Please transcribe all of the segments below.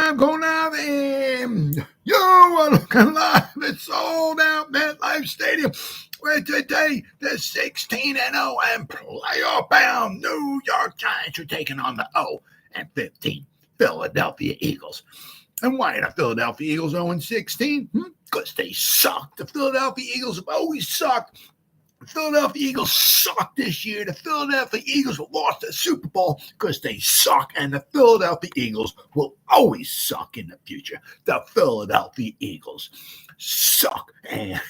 I'm going out and you are looking live. It's sold out MetLife Stadium. Where today the 16-0 and playoff bound New York Giants are taking on the 0-15 Philadelphia Eagles. And why are the Philadelphia Eagles 0-16? Because they suck. The Philadelphia Eagles have always sucked. The Philadelphia Eagles suck this year. The Philadelphia Eagles lost the Super Bowl because they suck, and the Philadelphia Eagles will always suck in the future. The Philadelphia Eagles suck. And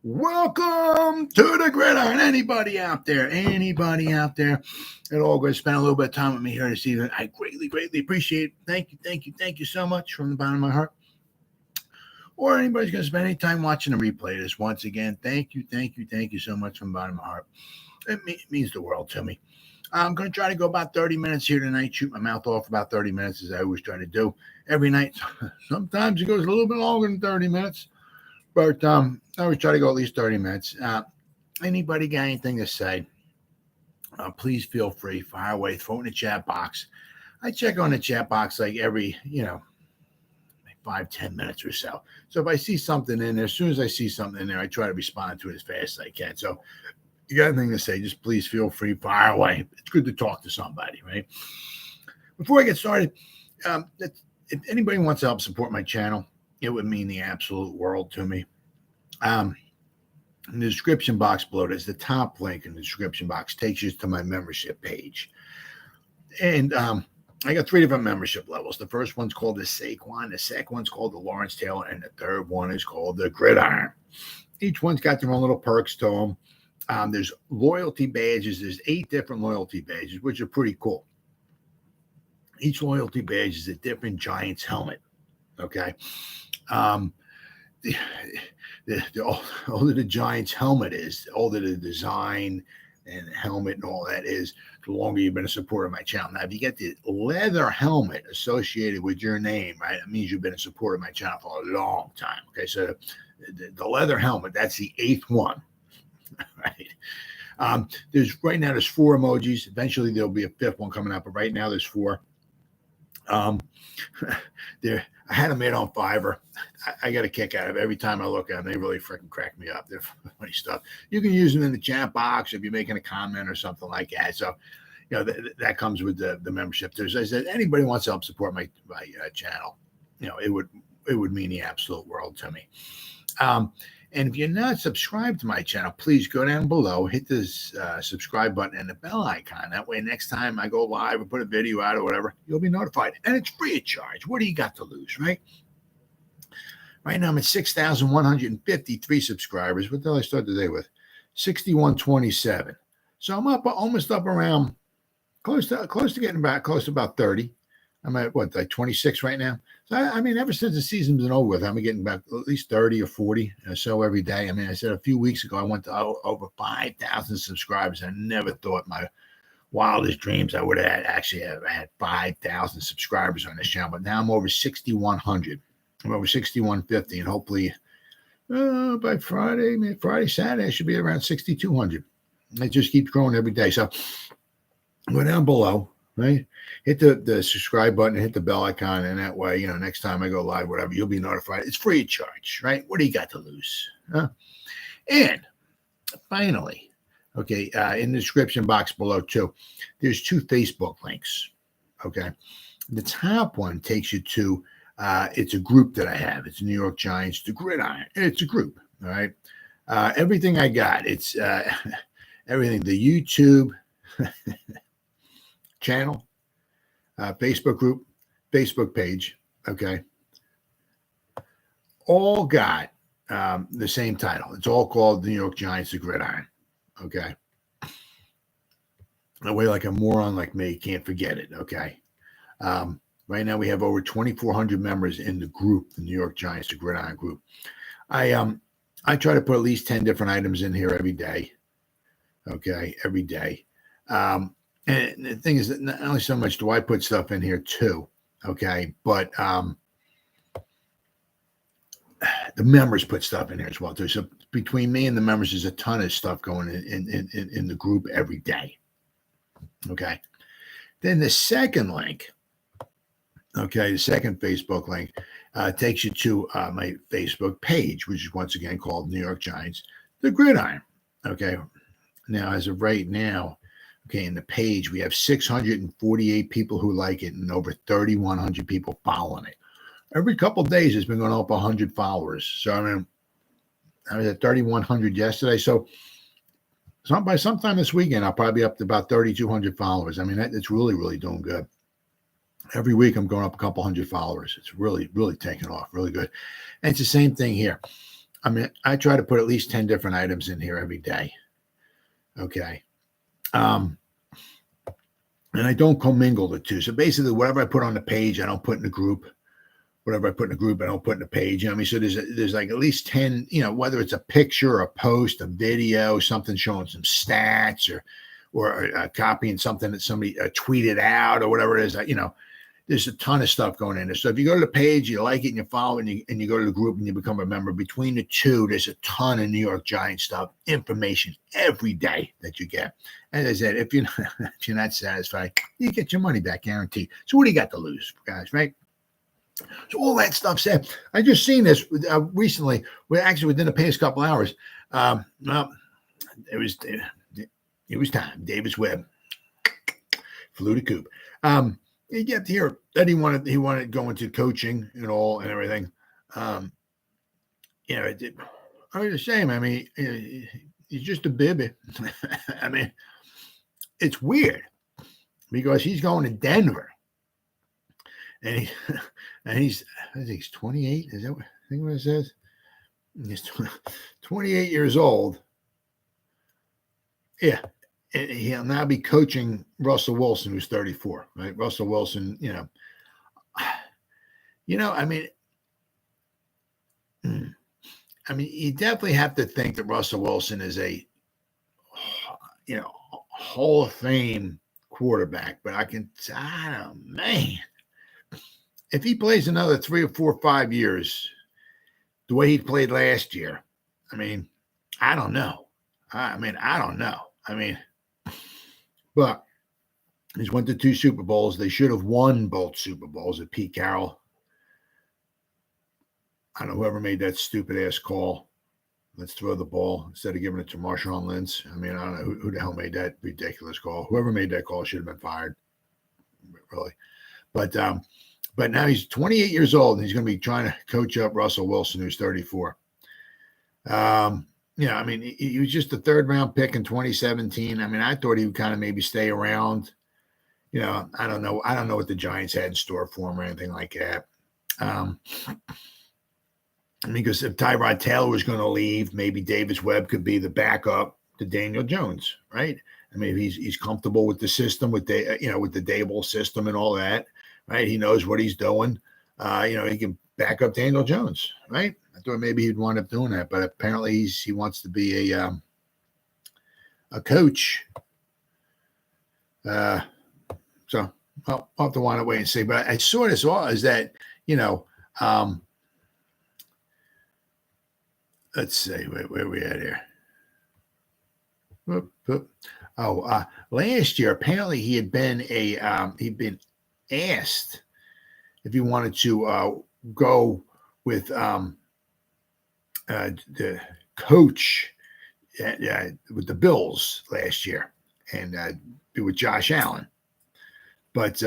welcome to the Gridiron. Anybody out there at all going to spend a little bit of time with me here this evening, I greatly appreciate it. Thank you so much from the bottom of my heart. Or anybody's going to spend any time watching a replay of this, once again, thank you so much from the bottom of my heart. It means the world to me. I'm going to try to go about 30 minutes here tonight, shoot my mouth off about 30 minutes, as I always try to do every night. Sometimes it goes a little bit longer than 30 minutes, but I always try to go at least 30 minutes. Anybody got anything to say, please feel free, fire away, throw it in the chat box. I check on the chat box like every, 5-10 minutes or so. So if I see something in there, as soon as I see something in there, I try to respond to it as fast as I can. So you got anything to say, just please feel free, fire away. It's good to talk to somebody, right? Before I get started, if anybody wants to help support my channel, it would mean the absolute world to me. In the description box below, there's the top link in the description box, takes you to my membership page. And I got 3 different membership levels. The first one's called the Saquon, the second one's called the Lawrence Taylor, and the third one is called the Gridiron. Each one's got their own little perks to them. There's loyalty badges. There's 8 different loyalty badges, which are pretty cool. Each loyalty badge is a different Giants helmet. Okay. The older the Giants helmet is, the older the design and the helmet and all that is, the longer you've been a supporter of my channel. Now, if you get the leather helmet associated with your name, right, it means you've been a supporter of my channel for a long time. Okay, so the leather helmet, that's the 8th one, right? Right now there's 4 emojis. Eventually there'll be a 5th one coming up, but right now there's 4. I had them made on Fiverr. I got a kick out of it. Every time I look at them, they really freaking crack me up. They're funny stuff. You can use them in the chat box if you're making a comment or something like that. So, that comes with the membership. As I said, anybody wants to help support my channel, it would mean the absolute world to me. And if you're not subscribed to my channel, please go down below, hit this subscribe button and the bell icon. That way, next time I go live or put a video out or whatever, you'll be notified. And it's free of charge. What do you got to lose, right? Right now, I'm at 6,153 subscribers. What the hell I start the day with? 6,127. So I'm almost up around close to getting back, close to about 30. I'm at like 26 right now. So I mean, ever since the season's been over with, I'm getting back at least 30 or 40 or so every day. I mean, I said a few weeks ago I went to over 5,000 subscribers. I never thought my wildest dreams I would have had 5,000 subscribers on this channel. But now I'm over 6,100. I'm over 6,150, and hopefully by Friday, Saturday, I should be around 6,200. It just keeps growing every day. So go down below. Right, hit the subscribe button, hit the bell icon, and that way, next time I go live, whatever, you'll be notified. It's free of charge, right? What do you got to lose? Huh? And finally, okay, in the description box below too, there's 2 Facebook links. Okay, the top one takes you to it's a group that I have. It's New York Giants, the Gridiron. It's a group. All right, everything I got. It's everything. The YouTube. Channel, Facebook group, Facebook page, okay, all got the same title. It's all called the New York Giants, the Gridiron, okay? That way, like a moron like me can't forget it, okay? Right now, we have over 2,400 members in the group, the New York Giants, the Gridiron group. I try to put at least 10 different items in here every day, okay, every day. And the thing is that not only so much do I put stuff in here too, okay, but the members put stuff in here as well too. So between me and the members, there's a ton of stuff going in the group every day, okay. Then the second link Okay, the second Facebook link takes you to my Facebook page, which is once again called New York Giants, the Gridiron. Okay, now as of right now, okay, in the page we have 648 people who like it and over 3,100 people following it. Every couple of days, it's been going up 100 followers. So I mean, I was at 3,100 yesterday. So by sometime this weekend, I'll probably be up to about 3,200 followers. I mean, it's really, really doing good. Every week, I'm going up a couple hundred followers. It's really, really taking off, really good. And it's the same thing here. I mean, I try to put at least 10 different items in here every day. Okay. And I don't commingle the two. So basically, whatever I put on the page, I don't put in the group. Whatever I put in the group, I don't put in the page. You know what I mean? So there's like at least 10, you know, whether it's a picture, a post, a video, something showing some stats or copying something that somebody tweeted out or whatever it is, you know, there's a ton of stuff going in there. So if you go to the page, you like it and you follow and you go to the group and you become a member, between the two, there's a ton of New York Giants stuff, information every day that you get. As I said, if you're not satisfied, you get your money back guaranteed. So what do you got to lose, guys, right? So all that stuff said, I just seen this recently. Within the past couple hours. Well, it was time. Davis Webb flew the coop. You get to hear that he wanted to go into coaching and all and everything. You know, it's a shame. I mean, he's just a baby. I mean, it's weird because he's going to Denver, and he's I think he's 28. Is that what it says? He's 28 years old. Yeah. And he'll now be coaching Russell Wilson, who's 34, right? Russell Wilson, you know, I mean, you definitely have to think that Russell Wilson is a, you know, Hall of Fame quarterback. But man, if he plays another 3 or 4 or 5 years, the way he played last year, I mean, I don't know. I don't know. But he's went to 2 Super Bowls. They should have won both Super Bowls at Pete Carroll. I don't know whoever made that stupid ass call. Let's throw the ball instead of giving it to Marshawn Lynch. I mean, I don't know who the hell made that ridiculous call. Whoever made that call should have been fired, really. But now he's 28 years old and he's going to be trying to coach up Russell Wilson, who's 34. Yeah, I mean, he was just a 3rd round pick in 2017. I mean, I thought he would kind of maybe stay around. You know, I don't know what the Giants had in store for him or anything like that. Because if Tyrod Taylor was going to leave, maybe Davis Webb could be the backup to Daniel Jones, right? I mean, he's comfortable with the system, with the Dable system and all that, right? He knows what he's doing. He can back up Daniel Jones, right? I thought maybe he'd wind up doing that, but apparently he wants to be a coach. So I'll have to wind up wait and see. But I saw this all is that, let's see, where are we at here? Last year, apparently he'd been asked if he wanted to go with the coach with the Bills last year and be with Josh Allen. But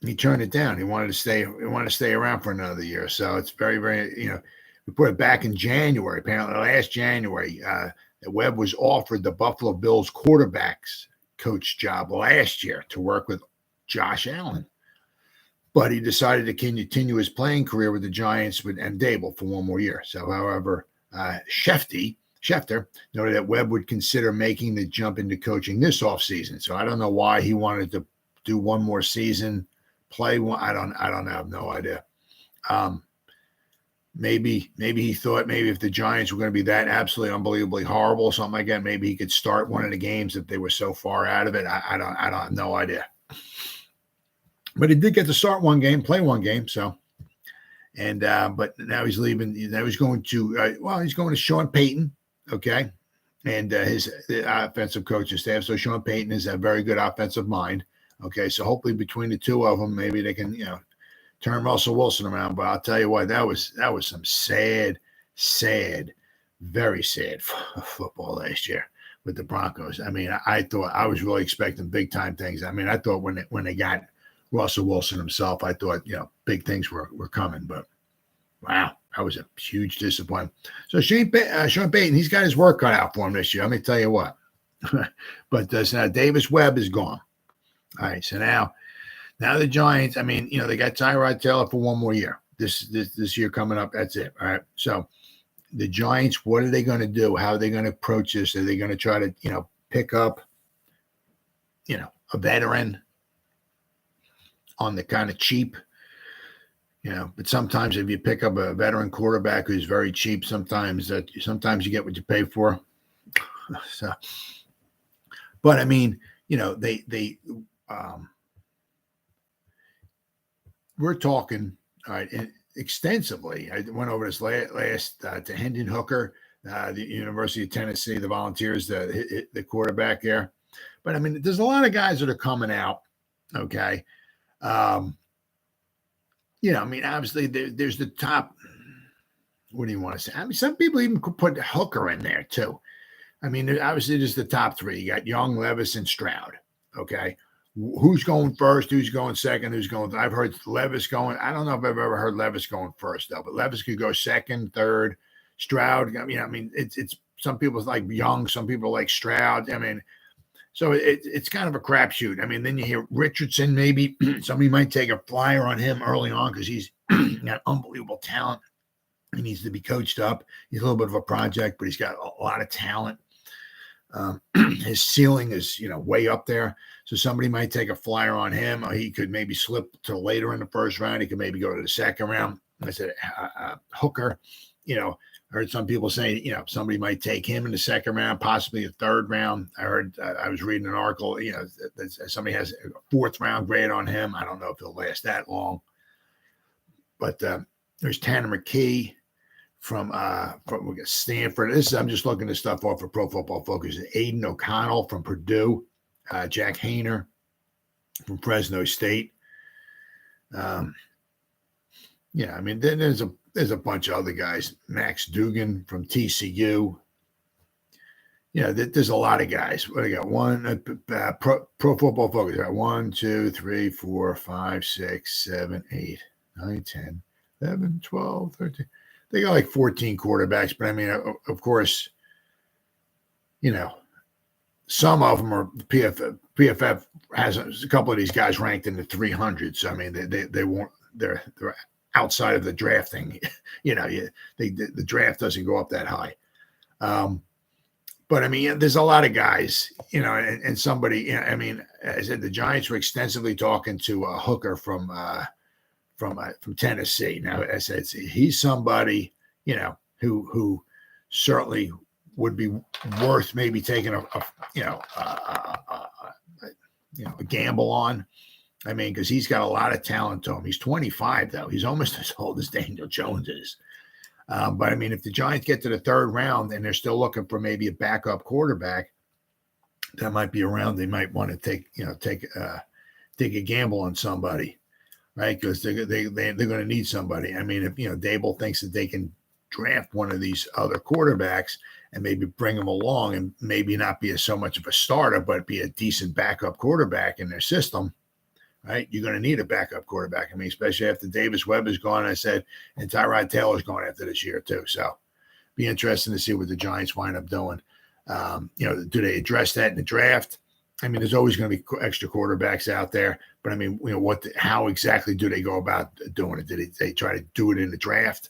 he turned it down. He wanted to stay around for another year. So it's very, very, we put it back in January, apparently last January, that Webb was offered the Buffalo Bills quarterbacks coach job last year to work with Josh Allen. But he decided to continue his playing career with the Giants and Dable for 1 more year. So, however, Schefter noted that Webb would consider making the jump into coaching this offseason. So I don't know why he wanted to do 1 more season, play one. I don't have no idea. Maybe he thought maybe if the Giants were going to be that absolutely unbelievably horrible or something like that, maybe he could start one of the games if they were so far out of it. I don't have no idea. But he did get to start 1 game, play 1 game. So, and but now he's leaving. Now he's going to he's going to Sean Payton, okay, and his offensive coaching staff. So Sean Payton is a very good offensive mind. Okay, so hopefully between the two of them, maybe they can, turn Russell Wilson around. But I'll tell you what, that was some sad, very sad football last year with the Broncos. I mean, I thought I was really expecting big time things. I mean, I thought when they got Russell Wilson himself, I thought big things were coming. But wow, that was a huge disappointment. So Sean Payton, he's got his work cut out for him this year. Let me tell you what. But now Davis Webb is gone. All right, so now the Giants, I mean, they got Tyrod Taylor for one more year. This year coming up, that's it. All right. So the Giants, what are they going to do? How are they going to approach this? Are they going to try to, pick up, a veteran on the kind of cheap? But sometimes if you pick up a veteran quarterback who's very cheap, sometimes you get what you pay for. So, but I mean, we're talking, all right, extensively. I went over this last to Hendon Hooker, the University of Tennessee, the Volunteers, the quarterback there. But I mean, there's a lot of guys that are coming out. Okay. I mean, obviously there's the top. What do you want to say? I mean, some people even could put Hooker in there too. I mean, obviously there's the top three. You got Young, Levis, and Stroud. Okay. Who's going first? Who's going second? Who's going? I've heard Levis going. I don't know if I've ever heard Levis going first though, but Levis could go second, third. Stroud. I mean, it's some people like Young, some people like Stroud. I mean, so it's kind of a crapshoot. I mean, then you hear Richardson. Maybe somebody might take a flyer on him early on because he's got unbelievable talent. He needs to be coached up. He's a little bit of a project, but he's got a lot of talent. His ceiling is, way up there. So somebody might take a flyer on him, or he could maybe slip to later in the first round. He could maybe go to the second round. I said, Hooker, heard some people say, somebody might take him in the second round, possibly the third round. I heard, I was reading an article, that somebody has a fourth round grade on him. I don't know if he'll last that long. But there's Tanner McKee from Stanford. I'm just looking this stuff off of Pro Football Focus. Aiden O'Connell from Purdue, Jack Hayner from Fresno State. I mean, then there's a bunch of other guys. Max Dugan from TCU. There's a lot of guys. What do you got? One Pro Football Focus. Got 1, 2, 3, 4, 5, 6, 7, 8, 9, 10, 11, 12, 13. They got like 14 quarterbacks, but I mean, of course, some of them are PFF. PFF has a couple of these guys ranked in the 300s. So I mean, they won't. They're outside of the drafting. The draft doesn't go up that high. But I mean, there's a lot of guys. And somebody. I mean, I said the Giants were extensively talking to Hooker from Tennessee. Now, I said he's somebody, who certainly would be worth maybe taking a gamble on. I mean, because he's got a lot of talent to him. He's 25 though. He's almost as old as Daniel Jones is. But I mean, if the Giants get to the third round and they're still looking for maybe a backup quarterback that might be around, they might want to take a gamble on somebody. Right, because they're going to need somebody. I mean, if Dable thinks that they can draft one of these other quarterbacks and maybe bring them along and maybe not be so much of a starter, but be a decent backup quarterback in their system, right? You're going to need a backup quarterback. I mean, especially after Davis Webb is gone, I said, and Tyrod Taylor's going after this year too. So, be interesting to see what the Giants wind up doing. Do they address that in the draft? I mean, there's always going to be extra quarterbacks out there, but I mean, how exactly do they go about doing it? Did they try to do it in the draft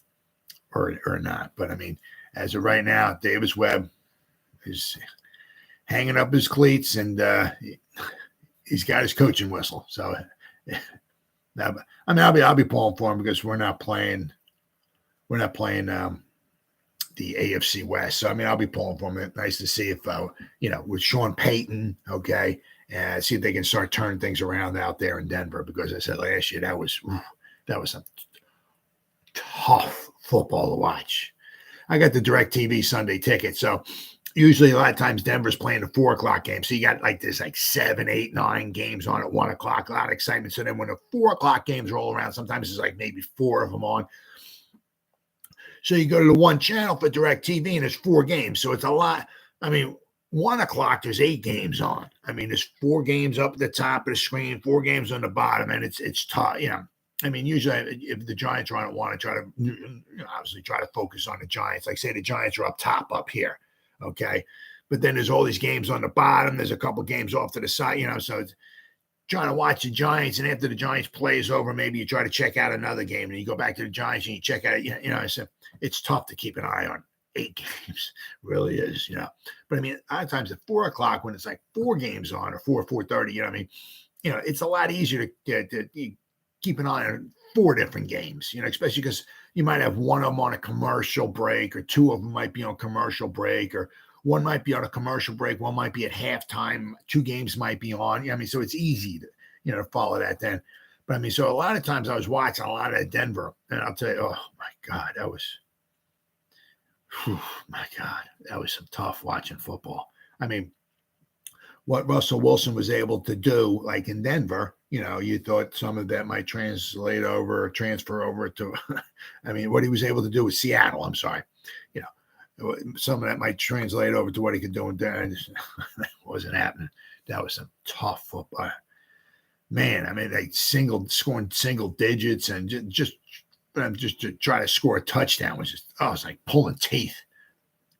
or not? But I mean, as of right now, Davis Webb is hanging up his cleats and he's got his coaching whistle. So, I mean, I'll be pulling for him because we're not playing the AFC West. So, I mean, I'll be pulling for them. Nice to see if, with Sean Payton, okay, and see if they can start turning things around out there in Denver. Because I said last year, that was some tough football to watch. I got the DirecTV Sunday ticket. So, usually a lot of times Denver's playing the 4 o'clock game. So you got like this like 7, 8, 9 games on at 1 o'clock, a lot of excitement. So then when the 4 o'clock games roll around, sometimes there's like maybe 4 of them on. So you go to the one channel for DirecTV and there's 4 games. So it's a lot. I mean, 1 o'clock, there's 8 games on. I mean, there's 4 games up at the top of the screen, 4 games on the bottom, and it's tough. I mean, usually if the Giants are on, I want to try to obviously try to focus on the Giants. Like say the Giants are up top up here, okay? But then there's all these games on the bottom. There's a couple games off to the side, so it's trying to watch the Giants, and after the Giants play is over, maybe you try to check out another game, and you go back to the Giants and you check out, so it's tough to keep an eye on 8 games, really is, But I mean, a lot of times at 4 o'clock when it's like 4 games on or 4:30, it's a lot easier to keep an eye on 4 different games, especially because you might have one of them on a commercial break or 2 of them might be on commercial break or one might be on a commercial break. One might be at halftime. 2 games might be on. I mean, so it's easy to, follow that then. But I mean, so a lot of times I was watching a lot of Denver and I'll tell you, oh my God, that was some tough watching football. I mean, what Russell Wilson was able to do, like in Denver, you thought some of that might transfer over to, I mean, what he was able to do with Seattle, I'm sorry, some of that might translate over to what he could do in Denver. That wasn't happening. That was some tough football. Man, I mean, like scoring single digits and just to try to score a touchdown was just, it's like pulling teeth.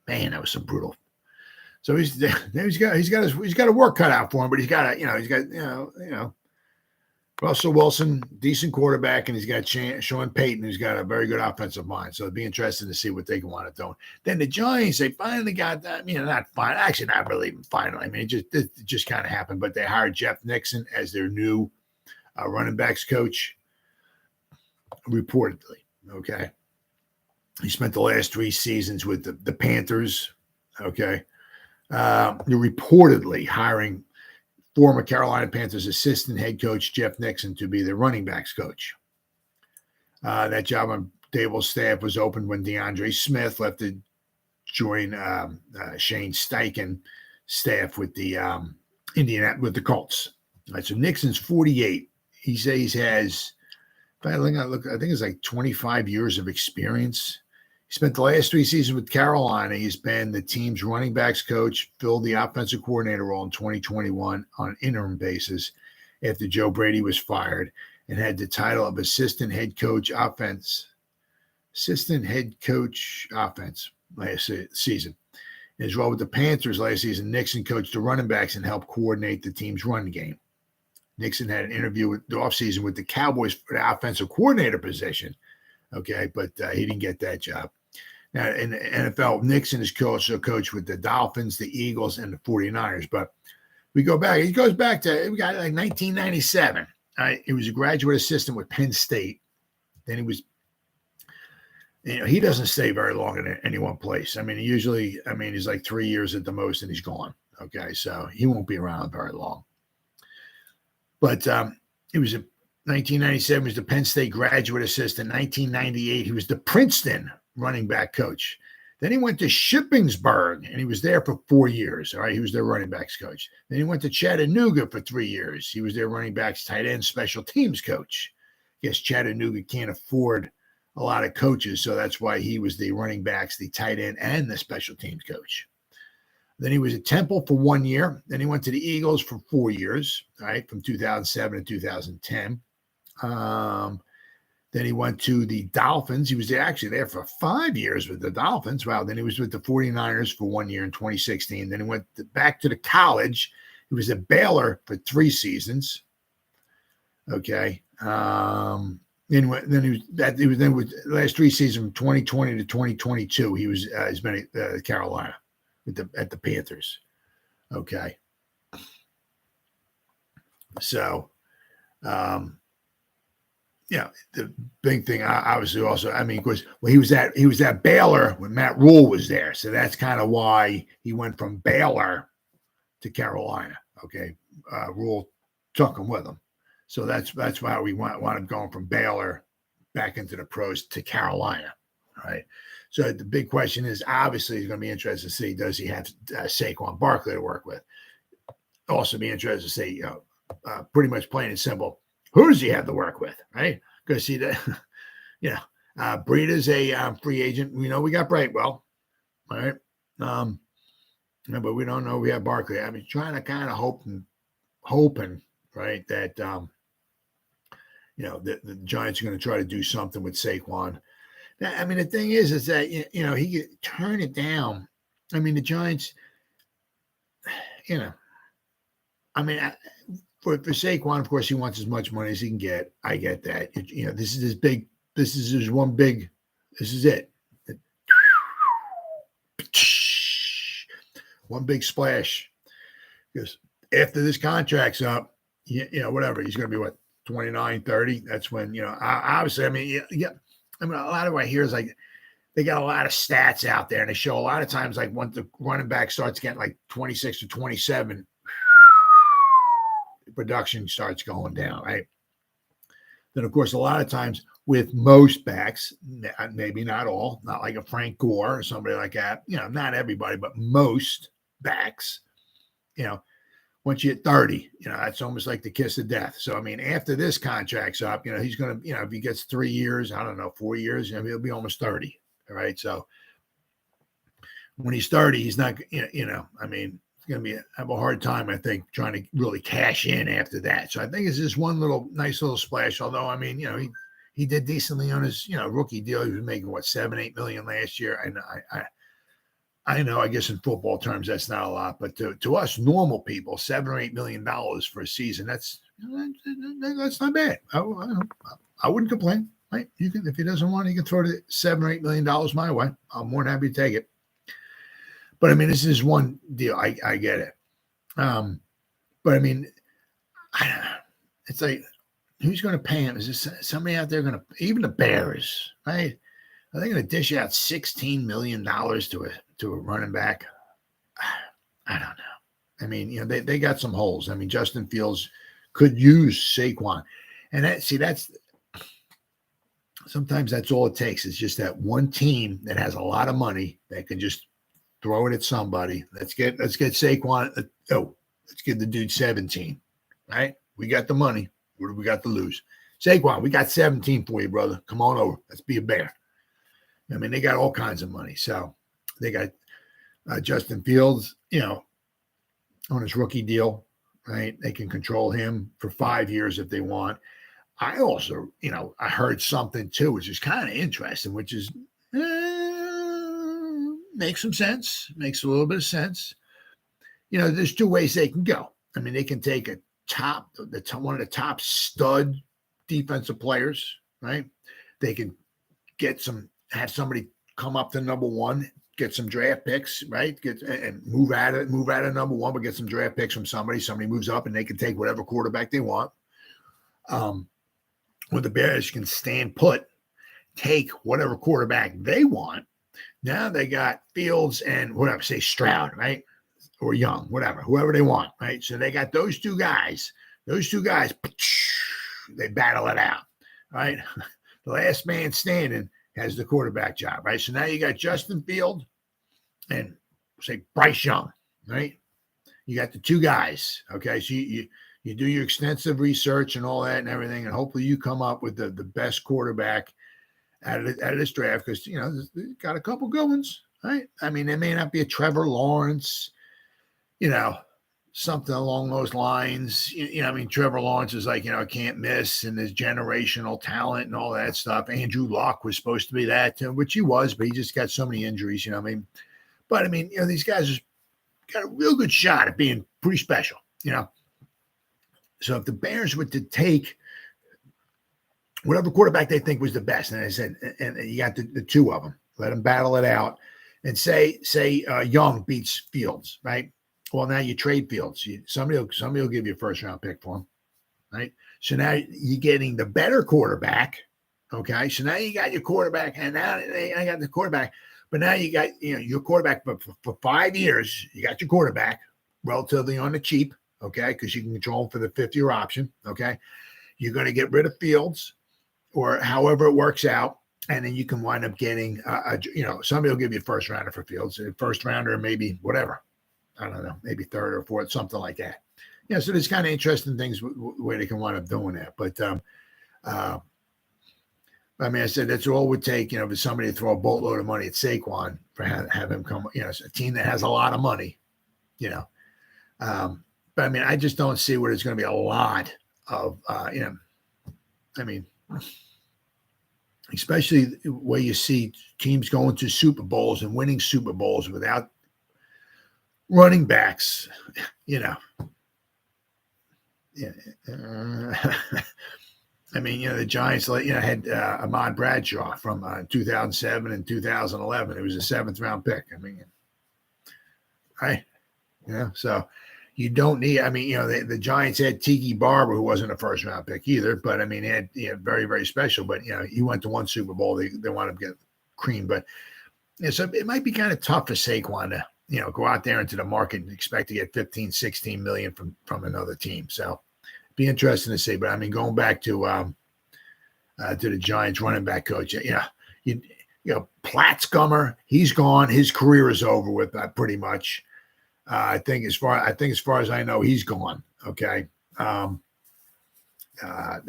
Man, that was so brutal. So he's got a work cut out for him, but he's got Russell Wilson, decent quarterback, and he's got Sean Payton, who's got a very good offensive mind. So it'd be interesting to see what they can want to do. Then the Giants, they finally got that. Not fine. Actually, not really even finally. I mean, it just kind of happened. But they hired Jeff Nixon as their new running backs coach, reportedly. Okay, he spent the last 3 seasons with the Panthers. Okay, they're reportedly hiring former Carolina Panthers assistant head coach Jeff Nixon to be the running backs coach. That job on Dable's staff was opened when DeAndre Smith left to join Shane Steichen staff with the with the Colts. All right, so Nixon's 48. He says he has, I think it's like 25 years of experience. He spent the last 3 seasons with Carolina. He's been the team's running backs coach, filled the offensive coordinator role in 2021 on an interim basis after Joe Brady was fired, and had the title of assistant head coach offense last season. In his role with the Panthers last season, Nixon coached the running backs and helped coordinate the team's run game. Nixon had an interview with the offseason with the Cowboys for the offensive coordinator position. Okay, but he didn't get that job. Now, in the NFL, Nixon is also coached with the Dolphins, the Eagles, and the 49ers. But he goes back to, we got like 1997. He was a graduate assistant with Penn State. Then he was, he doesn't stay very long in any one place. I mean, he's like 3 years at the most and he's gone. Okay, so he won't be around very long. But he was 1997, he was the Penn State graduate assistant. 1998, he was the Princeton running back coach. Then he went to Shippensburg, and he was there for 4 years. All right, he was their running backs coach. Then he went to Chattanooga for 3 years. He was their running backs tight end special teams coach. I guess Chattanooga can't afford a lot of coaches, so that's why he was the running backs, the tight end, and the special teams coach. Then he was at Temple for 1 year. Then he went to the Eagles for 4 years, all right, from 2007 to 2010. Then he went to the Dolphins. He was actually there for 5 years with the Dolphins. Wow. Then he was with the 49ers for 1 year in 2016. Then he went back to the college. He was at Baylor for 3 seasons. Okay. Then he was with the last 3 seasons from 2020 to 2022. He's been at Carolina at the Panthers. Okay. So, the big thing, obviously, also, he was at Baylor when Matt Rule was there, so that's kind of why he went from Baylor to Carolina. Okay, Rule took him with him, so that's why we want him going from Baylor back into the pros to Carolina. All right, So the big question is, obviously, he's going to be interested to see, does he have Saquon Barkley to work with? Also be interested to see, pretty much plain and simple, who does he have to work with, right? Because see that, Breida's a free agent. We know we got Brightwell, all right? But we don't know we have Barkley. I mean, trying to kind of hoping, right, that the Giants are going to try to do something with Saquon. I mean, the thing is that he could turn it down. I mean, the Giants, I mean, for Saquon, of course, he wants as much money as he can get. I get that. This is his big. This is his one big. This is it. One big splash. Because after this contract's up, whatever, he's going to be what, 29, 30. That's when, obviously, I mean, I mean, a lot of what I hear is like they got a lot of stats out there, and they show a lot of times like once the running back starts getting like 26 or 27, production starts going down, right? Then, of course, a lot of times with most backs, maybe not all, not like a Frank Gore or somebody like that, not everybody, but most backs, once you hit 30, that's almost like the kiss of death. So, I mean, after this contract's up, he's going to, if he gets 3 years, I don't know, 4 years, he'll be almost 30. All right. So when he's 30, he's not, I mean, it's going to have a hard time, I think, trying to really cash in after that. So I think it's just one nice little splash. Although, I mean, he did decently on his, rookie deal. He was making what, $7-8 million last year. And I know, I guess in football terms, that's not a lot, but to us normal people, $7 or $8 million for a season, that's not bad. I wouldn't complain. Right? You can, if he doesn't want it, you can throw the $7 or $8 million my way. I'm more than happy to take it. But I mean, this is one deal. I get it. But I mean, it's like, who's going to pay him? Is this somebody out there going to, even the Bears, right? Are they going to dish out $16 million to a running back? I don't know. I mean, they got some holes. I mean, Justin Fields could use Saquon. And that's sometimes that's all it takes. It's just that one team that has a lot of money that can just throw it at somebody. Let's get Saquon. Let's give the dude 17, right? We got the money. What do we got to lose? Saquon, we got 17 for you, brother. Come on over. Let's be a bear. I mean, they got all kinds of money. So they got Justin Fields, on his rookie deal, right? They can control him for 5 years if they want. I also, I heard something too, which is kind of interesting, which is makes some sense, makes a little bit of sense. There's two ways they can go. I mean, they can take one of the top stud defensive players, right? They can have somebody come up to number one, get some draft picks, right? And move out of number one, but get some draft picks from somebody. Somebody moves up and they can take whatever quarterback they want. Or the Bears can stand put, take whatever quarterback they want. Now they got Fields and whatever, say Stroud, right? Or Young, whatever, whoever they want, right? So they got those two guys. Those two guys, they battle it out, right? The last man standing has the quarterback job, right? So now you got Justin Field and say Bryce Young, right? You got the two guys, okay? So you do your extensive research and all that and everything, and hopefully you come up with the best quarterback out of this draft because, they've got a couple good ones, right? I mean, there may not be a Trevor Lawrence, something along those lines. I mean, Trevor Lawrence is like, can't miss, and there's generational talent and all that stuff. Andrew Luck was supposed to be that too, which he was, but he just got so many injuries, what I mean? But I mean, these guys have got a real good shot at being pretty special, So if the Bears were to take whatever quarterback they think was the best, and I said, and you got the two of them, let them battle it out, and say Young beats Fields, right? Well, now you trade Fields. Somebody will give you a first round pick for him, right? So now you're getting the better quarterback, okay? So now you got your quarterback, and now I got the quarterback, but now you got your quarterback for 5 years. You got your quarterback relatively on the cheap. Okay, because you can control him for the 5th-year option. Okay, you're going to get rid of Fields, or however it works out, And then you can wind up getting, somebody will give you a first rounder for Fields, a first rounder, maybe whatever. I don't know, maybe third or fourth, something like that. Yeah, so there's kind of interesting things where they can wind up doing that. But I mean, I said that's all it would take, for somebody to throw a boatload of money at Saquon for have him come, a team that has a lot of money, But I mean, I just don't see where there's going to be a lot of, I mean, especially where you see teams going to Super Bowls and winning Super Bowls without running backs, Yeah. I mean, the Giants, had Ahmad Bradshaw from 2007 and 2011. It was a 7th-round pick. I mean, so you don't need. I mean, the Giants had Tiki Barber, who wasn't a first-round pick either, but I mean, he had very, very special. But he went to one Super Bowl. They wound up getting creamed. But so it might be kind of tough for Saquon to go out there into the market and expect to get 15, 16 million from another team. So be interesting to see. But I mean, going back to the Giants running back coach, Platzgummer, he's gone. His career is over with pretty much. I think as far as I know, he's gone. Okay. They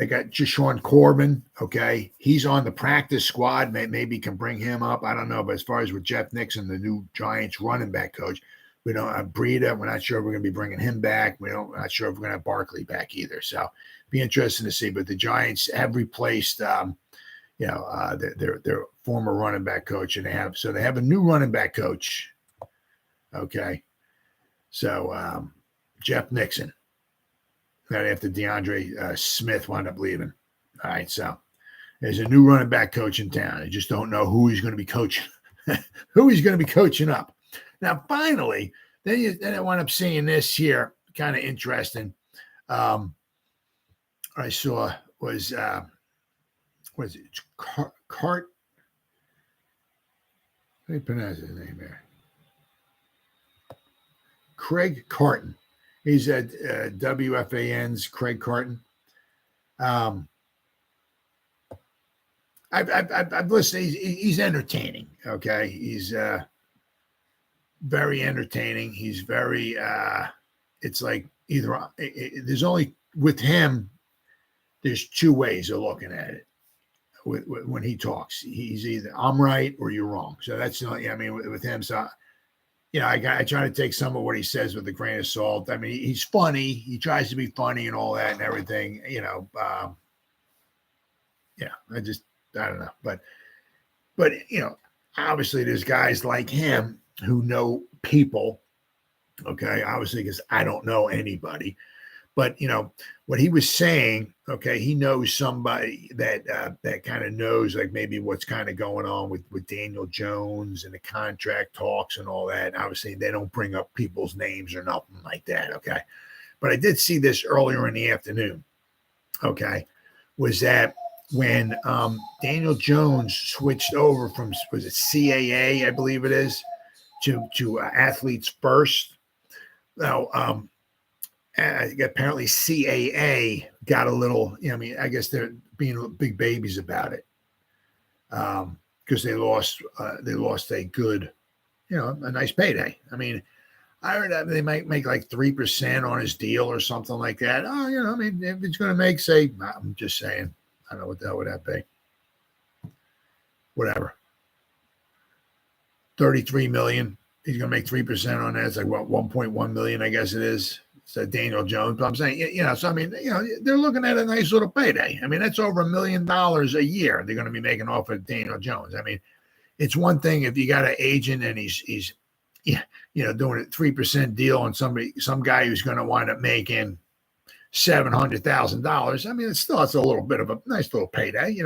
got Jashawn Corbin. Okay. He's on the practice squad. Maybe can bring him up. I don't know. But as far as with Jeff Nixon, the new Giants running back coach, we don't have Breida. We're not sure if we're going to be bringing him back. We're not sure if we're going to have Barkley back either. So be interesting to see. But the Giants have replaced, their former running back coach, and they have a new running back coach. Okay. So Jeff Nixon, right after DeAndre Smith wound up leaving. All right, so there's a new running back coach in town. I just don't know who he's going to be coaching, up. Now, finally, then I wound up seeing this here, kind of interesting. I saw was it Cart? Let me pronounce his name here. Craig Carton. He's at WFAN's Craig Carton. I've listened. He's entertaining. Okay, he's very entertaining. He's very. It's like either there's only with him. There's two ways of looking at it. When he talks, he's either I'm right or you're wrong. So that's I mean with him. So. I try to take some of what he says with a grain of salt. I mean, he's funny. He tries to be funny and all that and everything, I don't know. But obviously there's guys like him who know people, okay, obviously because I don't know anybody. But, what he was saying, okay, he knows somebody that kind of knows like maybe what's kind of going on with Daniel Jones and the contract talks and all that. And obviously, they don't bring up people's names or nothing like that, okay? But I did see this earlier in the afternoon, okay, was that when Daniel Jones switched over from, was it CAA, I believe it is, to Athletes First. Now, apparently CAA got a little, I guess they're being big babies about it because they lost a good, a nice payday. I mean, I heard that they might make like 3% on his deal or something like that. Oh, if it's going to make, say, I'm just saying, I don't know what the hell would that be. Whatever. 33 million. He's going to make 3% on that. It's like what, 1.1 million, I guess it is. So Daniel Jones, but I'm saying, so I mean, they're looking at a nice little payday. I mean, that's over $1 million a year they're going to be making off of Daniel Jones. I mean, it's one thing if you got an agent and he's doing a 3% deal on some guy who's going to wind up making $700,000. I mean, it's a little bit of a nice little payday,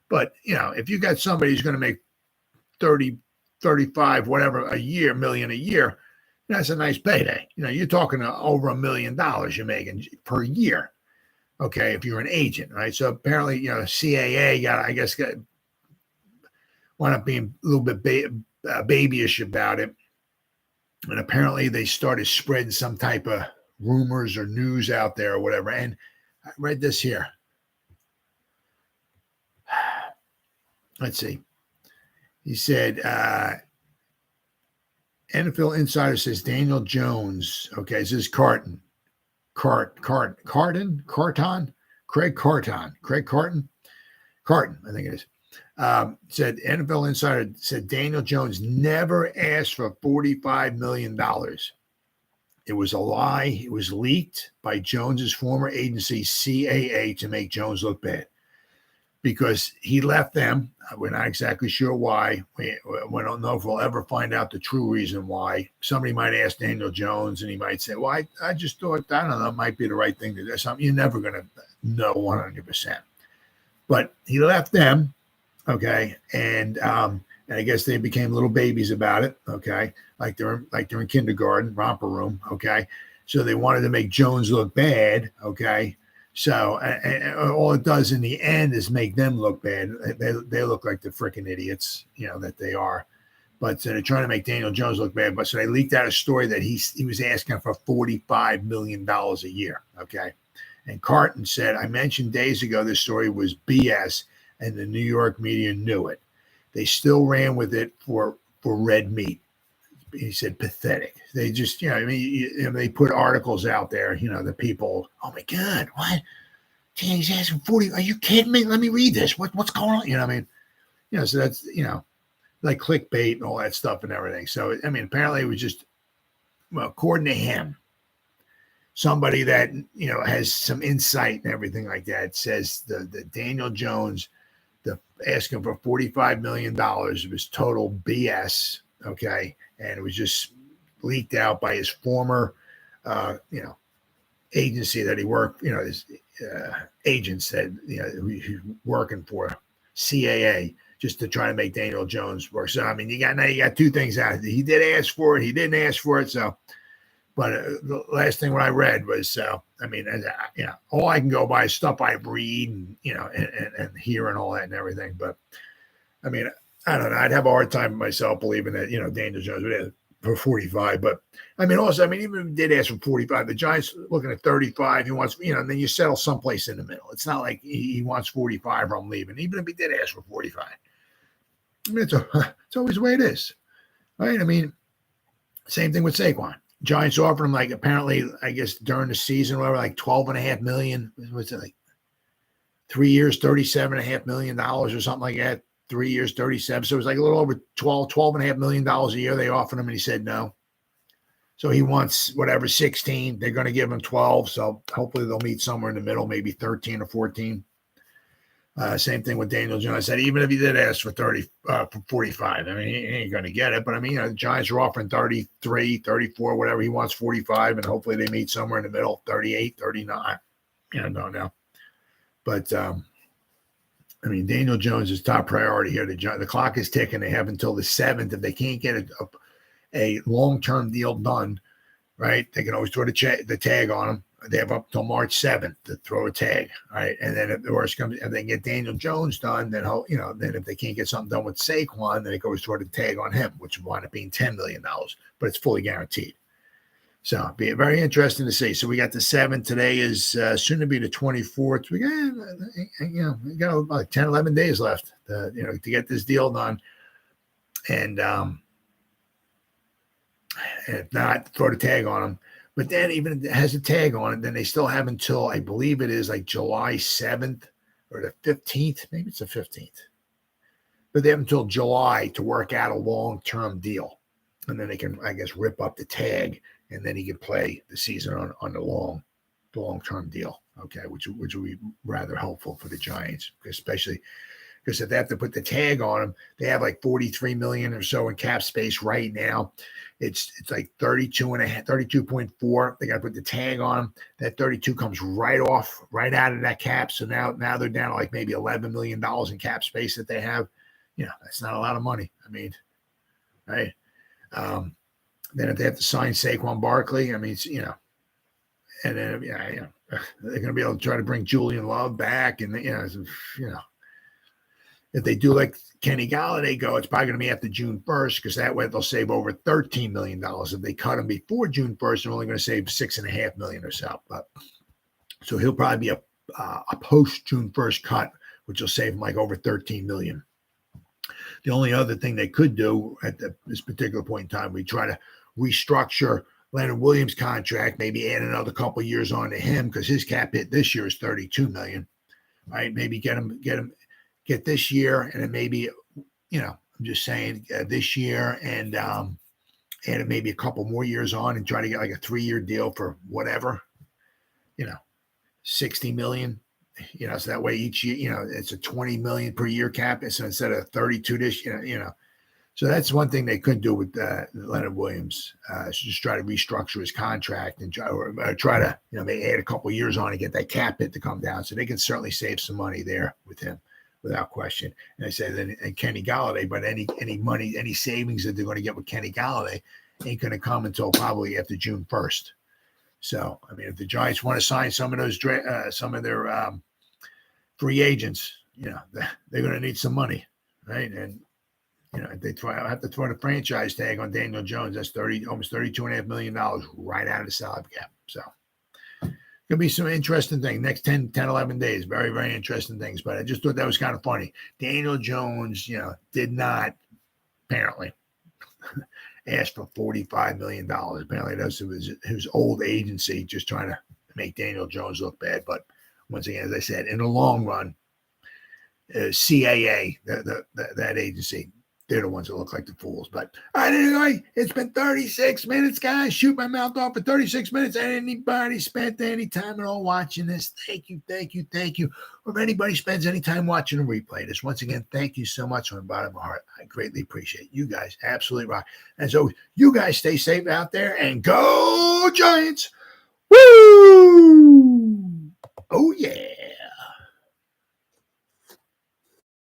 But if you got somebody who's going to make 30, 35, whatever million a year. That's a nice payday. You're talking over $1 million you're making per year. Okay, if you're an agent, right? So apparently, CAA got wound up being a little bit babyish about it, and apparently they started spreading some type of rumors or news out there or whatever. And I read this here. let's see. He said, NFL Insider says Daniel Jones. Okay, this is Carton. Craig Carton, I think it is. Said NFL Insider said Daniel Jones never asked for $45 million. It was a lie. It was leaked by Jones's former agency, CAA, to make Jones look bad. Because he left them. We're not exactly sure why. We don't know if we'll ever find out the true reason why. Somebody might ask Daniel Jones, and he might say, well, I just thought, I don't know, it might be the right thing to do. Something you're never going to know 100%. But he left them, okay, and I guess they became little babies about it, okay, like they're in kindergarten, romper room, okay. So they wanted to make Jones look bad, okay. So and all it does in the end is make them look bad. They look like the freaking idiots, that they are. But they're trying to make Daniel Jones look bad. But so they leaked out a story that he was asking for $45 million a year. Okay. And Carton said, I mentioned days ago this story was BS, and the New York media knew it. They still ran with it for red meat. He said, pathetic. They just, they put articles out there, the people, oh my God, what? Gee, he's asking 40. Are you kidding me? Let me read this. What's going on? So that's, like clickbait and all that stuff and everything. So, apparently it was just, well, according to him, somebody that, has some insight and everything like that says the Daniel Jones, the asking for $45 million was total BS. Okay. And it was just leaked out by his former, agency that he worked, his agents that, he's working for, CAA, just to try to make Daniel Jones work. So, you got two things out. He did ask for it. He didn't ask for it. So, but the last thing what I read was, all I can go by is stuff I read and, and hear and all that and everything. But, I don't know. I'd have a hard time myself believing that, Daniel Jones would ask for 45. But, also, even if he did ask for 45, the Giants looking at 35. He wants, and then you settle someplace in the middle. It's not like he wants 45 or I'm leaving. Even if he did ask for 45. It's always the way it is. Right? Same thing with Saquon. Giants offered him, apparently, I guess, during the season, whatever, $12.5 million. What's it, 3 years, $37.5 million or something like that. 3 years, 37. So it was a little over $12.5 million a year they offered him, and he said no. So he wants whatever, 16. They're going to give him 12. So hopefully they'll meet somewhere in the middle, maybe 13 or 14. Same thing with Daniel Jones. I said, even if he did ask for 45, he ain't going to get it. But the Giants are offering 33, 34, whatever. He wants 45, and hopefully they meet somewhere in the middle, 38, 39. Don't know. But, Daniel Jones is top priority here. The clock is ticking. They have until the 7th. If they can't get a long-term deal done, right, they can always throw the tag on him. They have up till March 7th to throw a tag, right? And then if the worst comes, and they get Daniel Jones done, then then if they can't get something done with Saquon, then they go throw the tag on him, which would wind up being $10 million, but it's fully guaranteed. So it'll be very interesting to see. So we got the 7th. Today is soon to be the 24th. We got about 10, 11 days left to get this deal done. And if not, throw the tag on them. But then even if it has a tag on it, then they still have until, I believe it is July 7th or the 15th. Maybe it's the 15th. But they have until July to work out a long-term deal. And then they can, I guess, rip up the tag, and then he can play the season on the long-term deal, okay, which will be rather helpful for the Giants, especially because if they have to put the tag on them, they have $43 million or so in cap space right now. It's 32.4. They got to put the tag on them. That 32 comes right out of that cap. So now they're down to maybe $11 million in cap space that they have. That's not a lot of money. Right. Then if they have to sign Saquon Barkley, it's, and then, they're going to be able to try to bring Julian Love back. And, if they do like Kenny Golladay go, it's probably going to be after June 1st, because that way they'll save over $13 million. If they cut him before June 1st, they're only going to save $6.5 million or so. But so he'll probably be a post June 1st cut, which will save him over $13 million. The only other thing they could do at this particular point in time, we try to restructure Leonard Williams' contract, maybe add another couple of years on to him because his cap hit this year is $32 million. Right? Maybe get this year, and then maybe, I'm just saying this year and maybe a couple more years on and try to get like a 3-year deal for whatever, $60 million. So that way each year, it's a $20 million per year cap. So instead of 32 this year, so that's one thing they could do with Leonard Williams. Just try to restructure his contract and try to, maybe add a couple of years on and get that cap hit to come down. So they can certainly save some money there with him without question. And I said, and Kenny Golladay, but any money, any savings that they're going to get with Kenny Golladay ain't going to come until probably after June 1st. So, I mean, if the Giants want to sign some of those, some of their free agents, they're going to need some money, right? And, if they have to throw the franchise tag on Daniel Jones, that's almost $32.5 million right out of the salary cap. So, going to be some interesting things next 10, 11 days. Very, very interesting things. But I just thought that was kind of funny. Daniel Jones, did not apparently asked for $45 million. Apparently, that was his old agency just trying to make Daniel Jones look bad. But once again, as I said, in the long run, CAA, that agency, they're the ones that look like the fools. But anyway, it's been 36 minutes, guys. Shoot my mouth off for 36 minutes. Anybody spent any time at all watching this? Thank you. Or if anybody spends any time watching a replay this, once again, thank you so much from the bottom of my heart. I greatly appreciate it. You guys absolutely rock. And so you guys stay safe out there and go Giants. Woo! Oh, yeah.